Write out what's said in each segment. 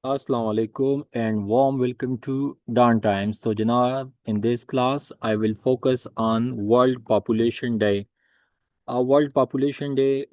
Assalamu alaikum and warm welcome to Dawn Times. So, Janab, in this class, I will focus on World Population Day. World Population Day,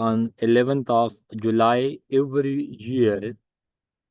on 11th of July every year,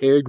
8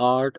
8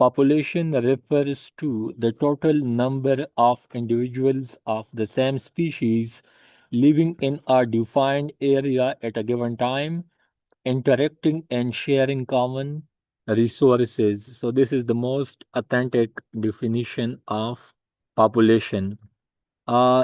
Population refers to the total number of individuals of the same species living in a defined area at a given time, interacting and sharing common resources. So, this is the most authentic definition of population.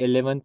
11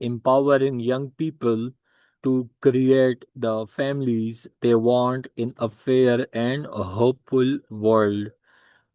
Empowering young people to create the families they want in a fair and hopeful world.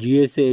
GSA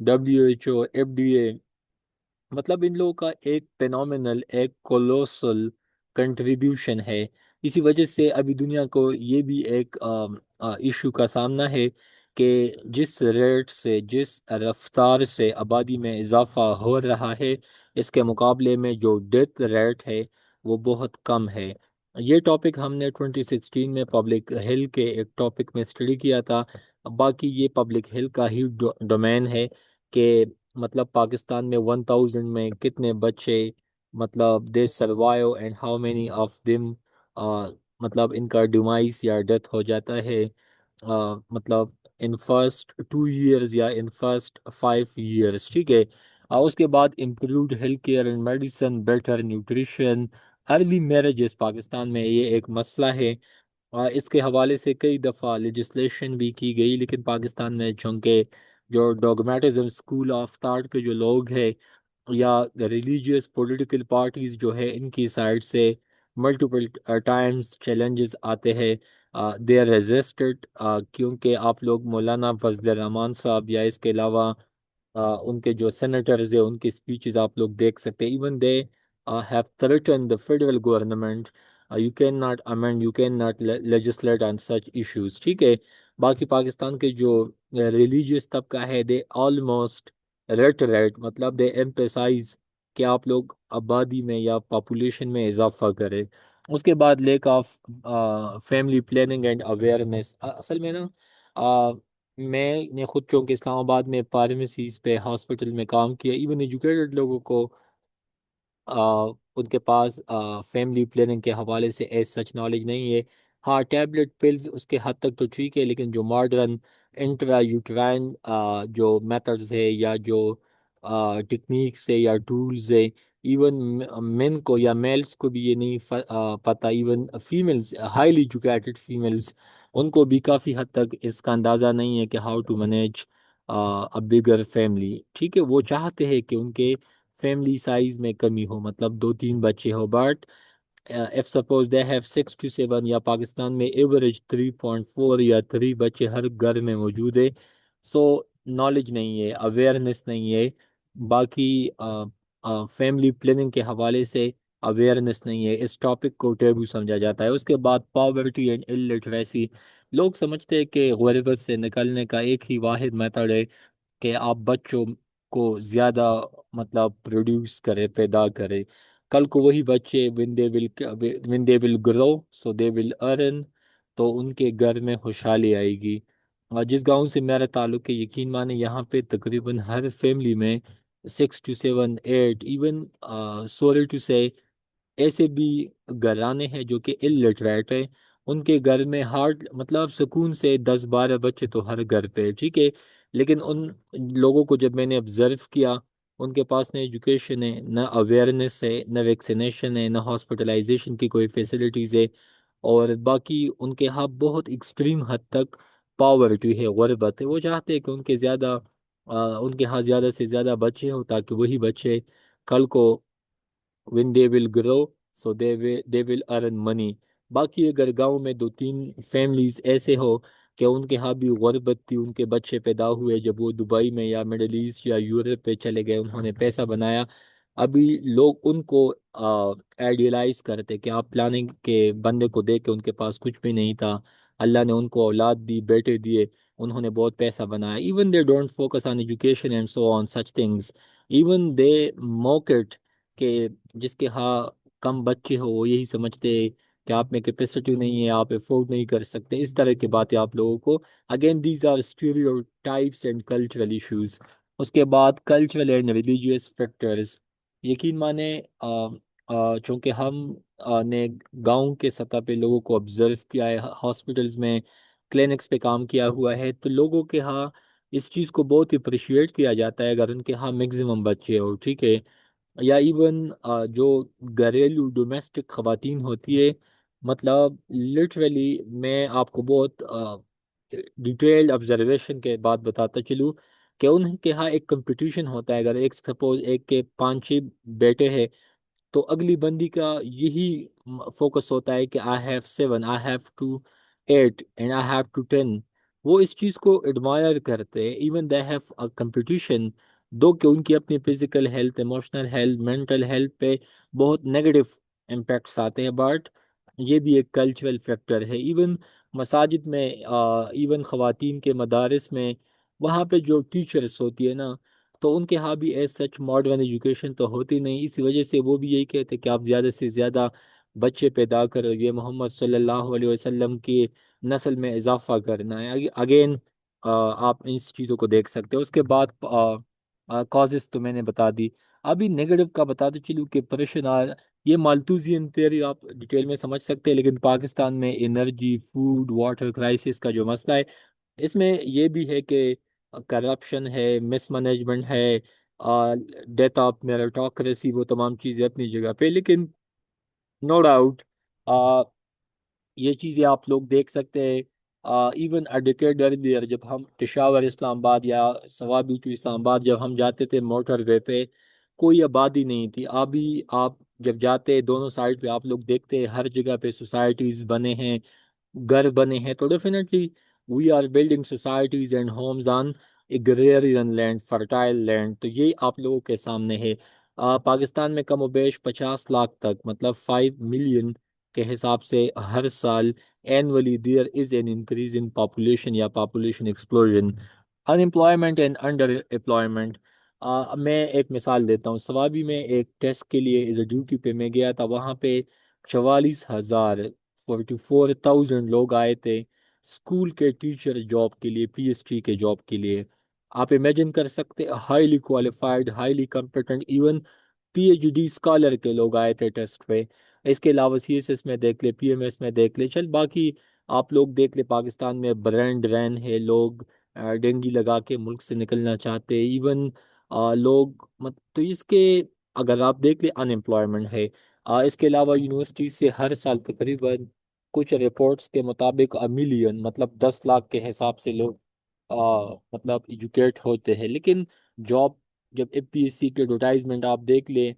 WHO, FDA مطلب ان لوگوں کا ایک phenomenal, ایک کولوسل contribution ہے. اسی وجہ سے ابھی دنیا کو یہ بھی ایک ایشو کا سامنا ہے کہ جس ریٹ سے، جس رفتار سے آبادی میں اضافہ ہو رہا ہے، اس کے مقابلے میں جو ڈیتھ ریٹ ہے وہ بہت کم ہے. یہ ٹاپک ہم نے 2016 میں پبلک ہیلتھ کے ایک ٹاپک میں اسٹڈی کیا تھا. باقی یہ پبلک ہیلتھ کا ہی ڈومین ہے کہ مطلب پاکستان میں 1000 میں کتنے بچے مطلب they survive and how many of them مطلب ان کا ڈیمائس یا ڈیتھ ہو جاتا ہے مطلب ان فرسٹ 2 ایئرز یا ان فرسٹ 5 ایئرس. ٹھیک ہے. اس کے بعد improved health care and medicine, better nutrition, early marriages Pakistan میں یہ ایک مسئلہ ہے. اس کے حوالے سے کئی دفعہ لیجسلیشن بھی کی گئی، لیکن پاکستان میں چونکہ جو ڈوگمیٹزم اسکول آف تھاٹ کے جو لوگ ہیں یا ریلیجیس پولیٹیکل پارٹیز جو ہے، ان کی سائڈ سے ملٹیپل ٹائمز چیلنجز آتے ہیں. دے آر ریزسٹڈ، کیونکہ آپ لوگ مولانا فضل الرحمان صاحب یا اس کے علاوہ ان کے جو سینیٹرز ہیں ان کی اسپیچز آپ لوگ دیکھ سکتے ہیں. Even they have threatened the federal government. You cannot amend, you cannot legislate on such issues. ٹھیک ہے. باقی پاکستان کے جو ریلیجیس طبقہ ہے، دے آلموسٹ ریٹ مطلب دے ایمپیسائز کہ آپ لوگ آبادی میں یا پاپولیشن میں اضافہ کرے. اس کے بعد lack of family planning and awareness. اصل میں نا میں نے خود چونکہ اسلام آباد میں فارمیسیز پہ ہاسپٹل میں کام کیا، ایون ایجوکیٹڈ لوگوں کو ان کے پاس فیملی پلاننگ کے حوالے سے ایز سچ نالج نہیں ہے. ہاں، ٹیبلٹ پلز اس کے حد تک تو ٹھیک ہے، لیکن جو ماڈرن انٹرا یوٹرائن جو میتھڈز ہے یا جو ٹیکنیکس ہے یا ٹولز ہے، ایون مین کو یا میلز کو بھی یہ نہیں پتہ. Even families, highly educated families, ان کو بھی کافی حد تک اس کا اندازہ نہیں ہے کہ how to manage bigger family. ٹھیک ہے. وہ چاہتے ہیں کہ ان کے فیملی سائز میں کمی ہو، مطلب 2 3 بچے ہو. But if suppose they have 6 to 7، یا پاکستان میں ایوریج 3.4 یا 3 بچے ہر گھر میں موجود ہے. سو نالج نہیں ہے، اویئرنیس نہیں ہے. باقی فیملی پلاننگ کے حوالے سے اویئرنیس نہیں ہے. اس ٹاپک کو ٹیبو سمجھا جاتا ہے. اس کے بعد پاورٹی اینڈ illiteracy. لوگ سمجھتے ہیں کہ غربت سے نکلنے کا ایک ہی واحد میتھڈ ہے کہ آپ بچوں کو زیادہ مطلب پروڈیوس کرے، پیدا کرے. کل کو وہی بچے when they will grow so they will earn، تو ان کے گھر میں خوشحالی آئے گی. اور جس گاؤں سے میرا تعلق ہے، یقین مانے یہاں پہ تقریباً ہر فیملی میں 6 to 7 8، ایون سوری ٹو سے ایسے بھی گھرانے ہیں جو کہ illiterate ہے. ان کے گھر میں ہارڈ مطلب سکون سے 10 12 بچے تو ہر گھر پہ. ٹھیک ہے. لیکن ان لوگوں کو جب میں نے آبزرو کیا، ان کے پاس نہ ایجوکیشن ہے، نہ اویئرنیس ہے، نہ ویکسینیشن ہے، نہ ہاسپٹلائزیشن کی کوئی فیسلٹیز ہے. اور باقی ان کے ہاں بہت ایکسٹریم حد تک پاورٹی ہے، غربت ہے. وہ چاہتے ہیں کہ ان کے زیادہ ان کے ہاں زیادہ سے زیادہ بچے ہو، تاکہ وہی بچے کل کو when they will grow so they will earn money. باقی اگر گاؤں میں 2 3 فیملیز ایسے ہو کہ ان کے ہاں بھی غربت تھی، ان کے بچے پیدا ہوئے جب وہ دبئی میں یا مڈل ایسٹ یا یورپ پہ چلے گئے، انہوں نے پیسہ بنایا. ابھی لوگ ان کو ایڈیلائز کرتے کہ آپ پلاننگ کے بندے کو دیکھ کے ان کے پاس کچھ بھی نہیں تھا، اللہ نے ان کو اولاد دی، بیٹے دیے، انہوں نے بہت پیسہ بنایا. Even they don't focus on education and so on such things. Even they mock کہ جس کے ہاں کم بچے ہو وہ یہی سمجھتے کہ آپ میں کیپیسٹی نہیں ہے، آپ افورڈ نہیں کر سکتے. اس طرح کی باتیں آپ لوگوں کو. Again these are stereotypes and cultural issues. اس کے بعد کلچرل اینڈ ریلیجیس فیکٹرز. یقین مانے چونکہ ہم نے گاؤں کے سطح پہ لوگوں کو آبزرو کیا ہے، ہاسپٹلز میں کلینکس پہ کام کیا ہوا ہے، تو لوگوں کے ہاں اس چیز کو بہت اپریشیٹ کیا جاتا ہے اگر ان کے ہاں میگزیمم بچے ہو. ٹھیک ہے. یا ایون جو گھریلو ڈومیسٹک خواتین ہوتی ہے، مطلب لٹرلی میں آپ کو بہت ڈیٹیلڈ آبزرویشن کے بعد بتاتا چلوں کہ ان کے ہاں ایک کمپٹیشن ہوتا ہے. اگر ایک سپوز ایک کے 5 6 بیٹے ہیں، تو اگلی بندی کا یہی فوکس ہوتا ہے کہ I have 7، I have two 8 and I have two 10. وہ اس چیز کو ایڈمائر کرتے ہیں. ایون دے ہیو کمپٹیشن دو کہ ان کی اپنی physical health, emotional health, mental health پہ بہت نیگیٹو امپیکٹس آتے ہیں، بٹ یہ بھی ایک کلچرل فیکٹر ہے۔ ایون مساجد میں، ایون خواتین کے مدارس میں، وہاں پہ جو ٹیچرس ہوتی ہے نا، تو ان کے ہاں بھی ایز سچ ماڈرن ایجوکیشن تو ہوتی نہیں، اسی وجہ سے وہ بھی یہی کہتے ہیں کہ آپ زیادہ سے زیادہ بچے پیدا کرو، یہ محمد صلی اللہ علیہ وسلم کی نسل میں اضافہ کرنا ہے۔ اگین آپ ان چیزوں کو دیکھ سکتے ہو۔ اس کے بعد کازز تو میں نے بتا دی، ابھی نیگیٹو کا بتاتے چلوں کہ پریشن یہ مالتوزین تھیوری آپ ڈیٹیل میں سمجھ سکتے ہیں، لیکن پاکستان میں انرجی، فوڈ، واٹر کرائسس کا جو مسئلہ ہے، اس میں یہ بھی ہے کہ کرپشن ہے، مس مینجمنٹ ہے، ڈیتھ آف میرٹوکریسی، وہ تمام چیزیں اپنی جگہ پہ، لیکن نو ڈاؤٹ یہ چیزیں آپ لوگ دیکھ سکتے ہیں۔ ایون ڈیکیڈ ارلیئر جب ہم پشاور اسلام آباد یا صوابی ٹو اسلام آباد جب ہم جاتے تھے موٹر وے پہ، کوئی آبادی نہیں تھی۔ ابھی آپ جب جاتے دونوں سائڈ پہ آپ لوگ دیکھتے ہیں ہر جگہ پہ سوسائٹیز بنے ہیں، گھر بنے ہیں، تو definitely we are building societies and homes on agrarian land, fertile land, تو یہ آپ لوگوں کے سامنے ہے۔ پاکستان میں کم و بیش 50 لاکھ تک، مطلب 5 ملین کے حساب سے ہر سال annually there is an increase in population یا population explosion, unemployment and underemployment. میں ایک مثال دیتا ہوں، سوابی میں ایک ٹیسٹ کے لیے ایز اے ڈیوٹی پہ میں گیا تھا، وہاں پہ 44,000، 44,000 لوگ آئے تھے اسکول کے ٹیچر جاب کے لیے، پی ایس ٹی کے جاب کے لیے۔ آپ امیجن کر سکتے، highly qualified, highly competent, even P H D scholar کے لوگ آئے تھے ٹیسٹ پہ۔ اس کے علاوہ سی ایس ایس میں دیکھ لے، پی ایم ایس میں دیکھ لے، چل باقی آپ لوگ دیکھ لے، پاکستان میں برینڈ رین ہے، لوگ ڈینگی لگا کے ملک سے نکلنا چاہتے، ایون لوگ تو اس کے اگر آپ دیکھ لیں ان امپلائمنٹ ہے۔ اس کے علاوہ یونیورسٹی سے ہر سال تقریباً کچھ رپورٹس کے مطابق ملین، مطلب 10 لاکھ کے حساب سے لوگ مطلب ایجوکیٹ ہوتے ہیں، لیکن جاب جب اے پی ایس سی کے ایڈورٹائزمنٹ آپ دیکھ لیں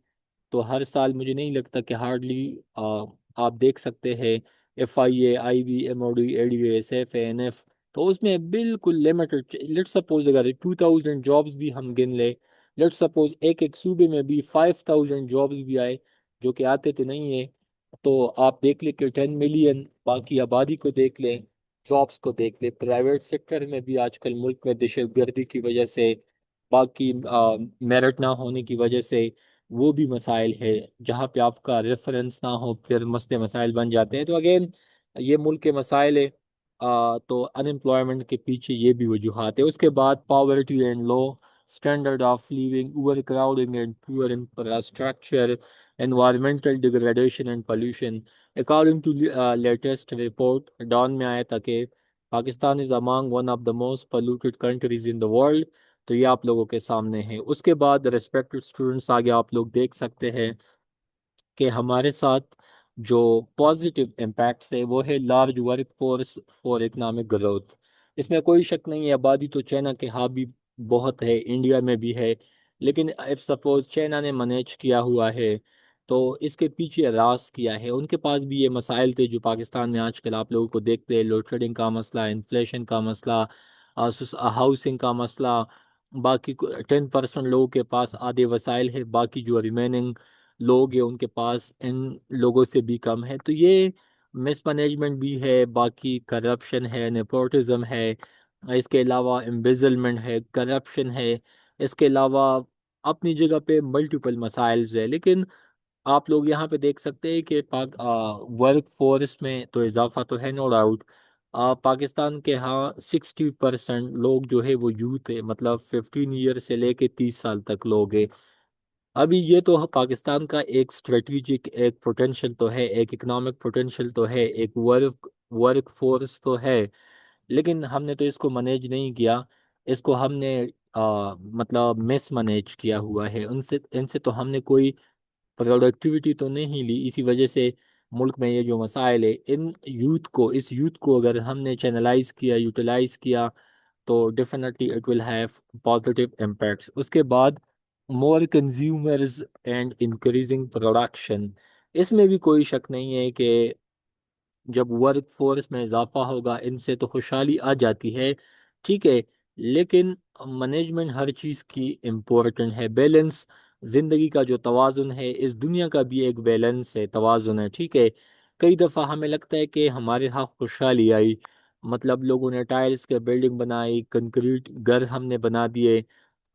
تو ہر سال مجھے نہیں لگتا کہ ہارڈلی آپ دیکھ سکتے ہیں F I A, I B, M O D, A D S F A N F, تو اس میں بالکل لمیٹڈ، لیٹ سپوز اگر 2000 جابس بھی ہم گن لیں، لیٹ سپوز ایک ایک صوبے میں بھی 5000 جابس بھی آئے، جو کہ آتے تو نہیں ہے، تو آپ دیکھ لیں کہ 10 ملین باقی آبادی کو دیکھ لیں، جابس کو دیکھ لیں، پرائیویٹ سیکٹر میں بھی آج کل ملک میں دہشت گردی کی وجہ سے، باقی میرٹ نہ ہونے کی وجہ سے، وہ بھی مسائل ہے، جہاں پہ آپ کا ریفرنس نہ ہو پھر مسئلے مسائل بن جاتے ہیں۔ تو اگین یہ ملک کے مسائل ہے، تو ان امپلائمنٹ کے پیچھے یہ بھی وجوہات ہے۔ اس کے بعد poverty and low standard of living, overcrowding and poor infrastructure, environmental degradation and pollution۔ According to latest report Dawn میں آیا تھا کہ Pakistan is among one of the most polluted countries in the world، تو یہ آپ لوگوں کے سامنے ہے۔ اس کے بعد ریسپیکٹڈ اسٹوڈنٹس آگے آپ لوگ دیکھ سکتے ہیں کہ ہمارے ساتھ جو پازیٹیو امپیکٹس ہے وہ ہے large workforce for economic growth. اس میں کوئی شک نہیں ہے، آبادی تو چائنا کے ہاں بھی بہت ہے، انڈیا میں بھی ہے، لیکن اف سپوز چائنا نے مینیج کیا ہوا ہے تو اس کے پیچھے راز کیا ہے؟ ان کے پاس بھی یہ مسائل تھے جو پاکستان میں آج کل آپ لوگوں کو دیکھتے ہیں، لوڈ شیڈنگ کا مسئلہ، انفلیشن کا مسئلہ، ہاؤسنگ کا مسئلہ، باقی 10% لوگوں کے پاس آدھے وسائل ہے، باقی جو ریمیننگ لوگ ہیں ان کے پاس ان لوگوں سے بھی کم ہے، تو یہ مس مینجمنٹ بھی ہے، باقی کرپشن ہے، نیپوٹزم ہے، اس کے علاوہ امبیزلمنٹ ہے، کرپشن ہے، اس کے علاوہ اپنی جگہ پہ ملٹیپل مسائلز ہے، لیکن آپ لوگ یہاں پہ دیکھ سکتے ہیں کہ ورک فورس میں تو اضافہ تو ہے، نو ڈاؤٹ۔ پاکستان کے ہاں 60% لوگ جو ہے وہ یوتھ ہے، مطلب 15 ایئر سے لے کے 30 سال تک لوگ ہیں۔ ابھی یہ تو پاکستان کا ایک اسٹریٹجک ایک پوٹینشیل تو ہے، ایک اکنامک پوٹینشیل تو ہے، ایک ورک فورس تو ہے، لیکن ہم نے تو اس کو مینیج نہیں کیا، اس کو ہم نے مطلب مس مینیج کیا ہوا ہے، ان سے تو ہم نے کوئی پروڈکٹیوٹی تو نہیں لی، اسی وجہ سے ملک میں یہ جو مسائل ہے، اس یوتھ کو اگر ہم نے چینلائز کیا، یوٹیلائز کیا، تو definitely it will have positive impacts. اس کے بعد more consumers and increasing production, اس میں بھی کوئی شک نہیں ہے کہ جب ورک فورس میں اضافہ ہوگا ان سے تو خوشحالی آ جاتی ہے، ٹھیک ہے، لیکن مینجمنٹ ہر چیز کی امپورٹنٹ ہے، بیلنس زندگی کا جو توازن ہے، اس دنیا کا بھی ایک بیلنس ہے، توازن ہے، ٹھیک ہے۔ کئی دفعہ ہمیں لگتا ہے کہ ہمارے ہاں خوشحالی آئی، مطلب لوگوں نے ٹائلز کے بلڈنگ بنائی، کنکریٹ گھر ہم نے بنا دیے،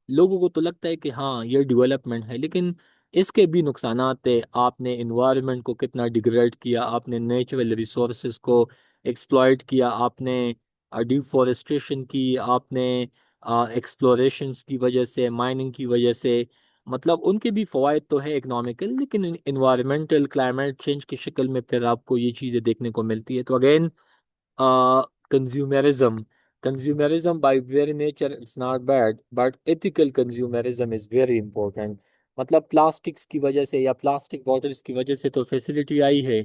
لوگوں کو تو لگتا ہے کہ ہاں یہ ڈیولپمنٹ ہے، لیکن اس کے بھی نقصانات ہے۔ آپ نے انوائرمنٹ کو کتنا ڈیگریڈ کیا، آپ نے نیچرل ریسورسز کو ایکسپلائٹ کیا، آپ نے ڈیفورسٹریشن کی، آپ نے ایکسپلوریشنس کی وجہ سے، مائننگ کی وجہ سے، مطلب ان کے بھی فوائد تو ہے اکنامیکل، لیکن انوائرمنٹل کلائمیٹ چینج کی شکل میں پھر آپ کو یہ چیزیں دیکھنے کو ملتی ہے۔ تو again consumerism consumerism by very nature it's not bad but ethical consumerism is very important۔ مطلب پلاسٹکس کی وجہ سے یا پلاسٹک بوٹلس کی وجہ سے تو فیسلٹی آئی ہے،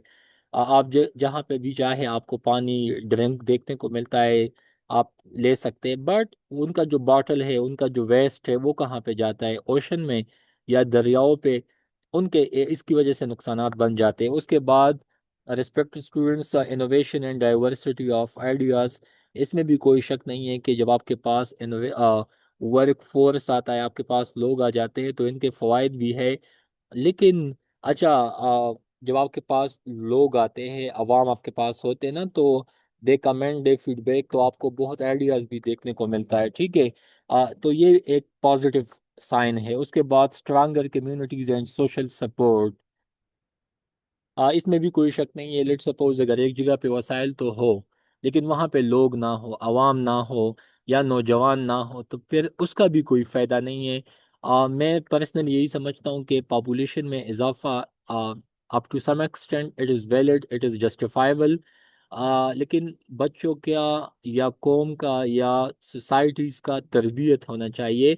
آپ جہاں پہ بھی چاہے آپ کو پانی ڈرنک دیکھنے کو ملتا ہے، آپ لے سکتے ہیں، بٹ ان کا جو باٹل ہے، ان کا جو ویسٹ ہے، وہ کہاں پہ جاتا ہے؟ اوشن میں یا دریاؤں پہ، ان کے اس کی وجہ سے نقصانات بن جاتے ہیں۔ اس کے بعد respect students, innovation and diversity of ideas, اس میں بھی کوئی شک نہیں ہے کہ جب آپ کے پاس ورک فورس آتا ہے، آپ کے پاس لوگ آ جاتے ہیں، تو ان کے فوائد بھی ہے، لیکن اچھا جب آپ کے پاس لوگ آتے ہیں، عوام آپ کے پاس ہوتے ہیں نا، تو دے کمنٹ، دے فیڈ بیک، تو آپ کو بہت آئیڈیاز بھی دیکھنے کو ملتا ہے، ٹھیک ہے۔ تو یہ ایک پازیٹیو سائن ہے۔ اس کے بعد stronger communities and social support, اس میں بھی کوئی شک نہیں ہے۔ لیٹ سپوز اگر ایک جگہ پہ وسائل تو ہو، لیکن وہاں پہ لوگ نہ ہو، عوام نہ ہو، یا نوجوان نہ ہو، تو پھر اس کا بھی کوئی فائدہ نہیں ہے۔ میں پرسنلی یہی سمجھتا ہوں کہ پاپولیشن میں اضافہ up to some extent it is valid, it is justifiable, لیکن بچوں کا یا قوم کا یا سوسائٹیز کا تربیت ہونا چاہیے۔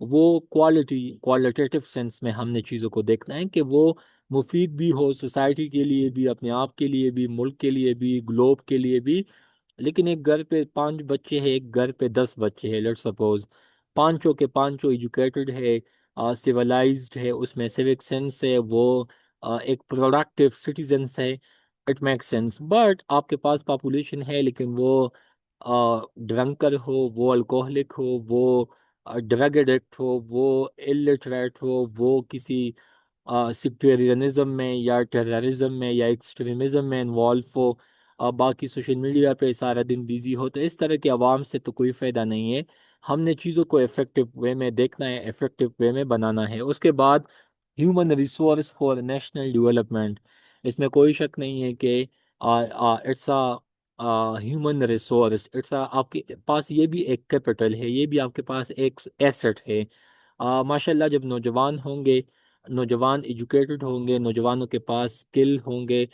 وہ کوالٹیٹیو سینس میں ہم نے چیزوں کو دیکھنا ہے کہ وہ مفید بھی ہو، سوسائٹی کے لیے بھی، اپنے آپ کے لیے بھی، ملک کے لیے بھی، گلوب کے لیے بھی۔ لیکن ایک گھر پہ 5 بچے ہیں، ایک گھر پہ 10 بچے ہیں، لیٹ سپوز پانچوں کے پانچوں ایجوکیٹڈ ہے، سیولائزڈ ہے، اس میں سیوک سینس ہے، وہ ایک پروڈکٹیو سٹیزنس ہے، اٹ میک سینس۔ بٹ آپ کے پاس پاپولیشن ہے لیکن وہ ڈرنکر ہو، وہ الکوہلک ہو، وہ ڈرگ ایڈکٹ ہو، وہ الٹریٹ ہو، وہ کسی سیکٹیرینزم میں یا ٹیررزم میں یا ایکسٹریمزم میں انوالو ہو، باقی سوشل میڈیا پہ سارا دن بزی ہو، تو اس طرح کے عوام سے تو کوئی فائدہ نہیں ہے۔ ہم نے چیزوں کو افیکٹو وے میں دیکھنا ہے، افیکٹو وے میں بنانا ہے۔ اس کے بعد human resource for national development, اس میں کوئی شک نہیں ہے کہ اٹس ہیومن ریسورس، آپ کے پاس یہ بھی ایک کیپٹل ہے، یہ بھی آپ کے پاس ایک ایسٹ ہے۔ ماشاء اللہ جب نوجوان ہوں گے، نوجوان ایجوکیٹڈ ہوں گے، نوجوانوں کے پاس اسکل ہوں گے،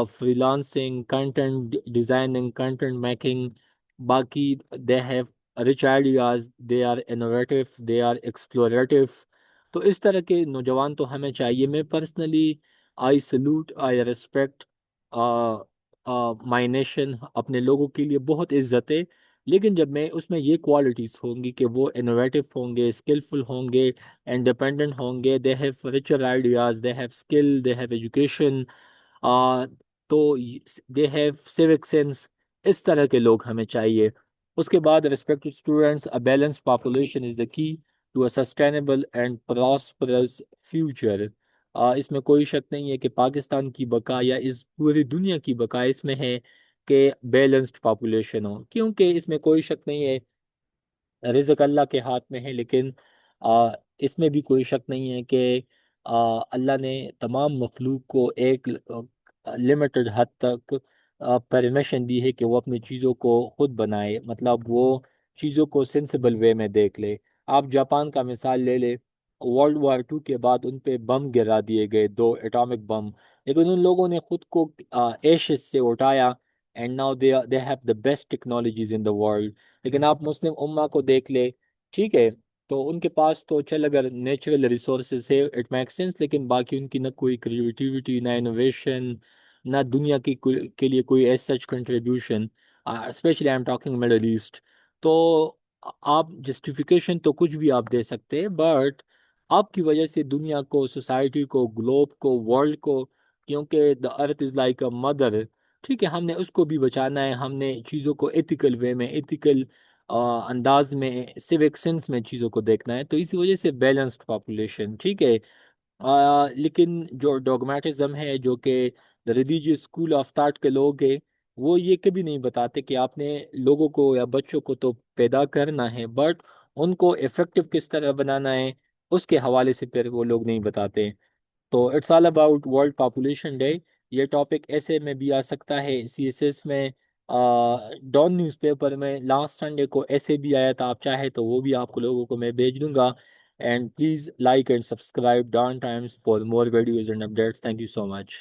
freelancing, content designing, content making, باقی they have rich ideas, they are innovative, they are explorative, تو اس طرح کے نوجوان تو ہمیں چاہیے۔ میں personally I salute, I respect my nation, اپنے لوگوں کے لیے بہت عزت ہے، لیکن جب میں اس میں یہ کوالٹیز ہوں گی کہ وہ انوویٹو ہوں گے، اسکلفل ہوں گے، انڈیپینڈنٹ ہوں گے، they have richer ideas، they have skill, they have education, تو دے ہیو سیوک سینس، اس طرح کے لوگ ہمیں چاہیے۔ اس کے بعد respect to students, a balanced population is the key to a sustainable and prosperous future۔ اس میں کوئی شک نہیں ہے کہ پاکستان کی بقا یا اس پوری دنیا کی بقا اس میں ہے کہ بیلنسڈ پاپولیشن ہو، کیونکہ اس میں کوئی شک نہیں ہے رزق اللہ کے ہاتھ میں ہے، لیکن اس میں بھی کوئی شک نہیں ہے کہ اللہ نے تمام مخلوق کو ایک لمیٹڈ حد تک پرمیشن دی ہے کہ وہ اپنی چیزوں کو خود بنائے، مطلب وہ چیزوں کو سینسیبل وے میں دیکھ لے۔ آپ جاپان کا مثال لے لے، ورلڈ وار 2 کے بعد ان پہ بم گرا دیے گئے، 2 ایٹامک بم، لیکن ان لوگوں نے خود کو ایشز سے اٹھایا، and now they have the best technologies in the world. لیکن آپ مسلم امہ کو دیکھ لے، ٹھیک ہے، تو ان کے پاس تو چل اگر نیچرل ریسورسز ہے اٹ میک سینس، لیکن باقی ان کی نہ کوئی کریٹیوٹی، نہ انوویشن، نہ دنیا کی کے لیے کوئی as such contribution, especially I am talking Middle East. تو آپ جسٹیفیکیشن تو کچھ بھی آپ دے سکتے ہیں، بٹ آپ کی وجہ سے دنیا کو، سوسائٹی کو، گلوب کو، ورلڈ کو، کیونکہ دا ارتھ از لائک اے مدر، ٹھیک ہے، ہم نے اس کو بھی بچانا ہے۔ ہم نے چیزوں کو ایتھیکل وے میں، ایتھیکل انداز میں سوک سینس میں چیزوں کو دیکھنا ہے، تو اسی وجہ سے بیلنسڈ پاپولیشن ٹھیک ہے۔ لیکن جو ڈوگمیٹزم ہے، جو کہ ریلیجیس اسکول آف تھاٹ کے لوگ ہیں، وہ یہ کبھی نہیں بتاتے کہ آپ نے لوگوں کو یا بچوں کو تو پیدا کرنا ہے، بٹ ان کو افیکٹو کس طرح بنانا ہے اس کے حوالے سے پھر وہ لوگ نہیں بتاتے۔ تو it's all about world population day. یہ ٹاپک ایسے میں بھی آ سکتا ہے، سی ایس ایس میں، ڈان نیوز پیپر میں لاسٹ سنڈے کو ایسے بھی آیا تھا، آپ چاہے تو وہ بھی آپ کو لوگوں کو میں بھیج دوں گا۔ And please like and subscribe Dawn Times for more videos and updates. Thank you so much.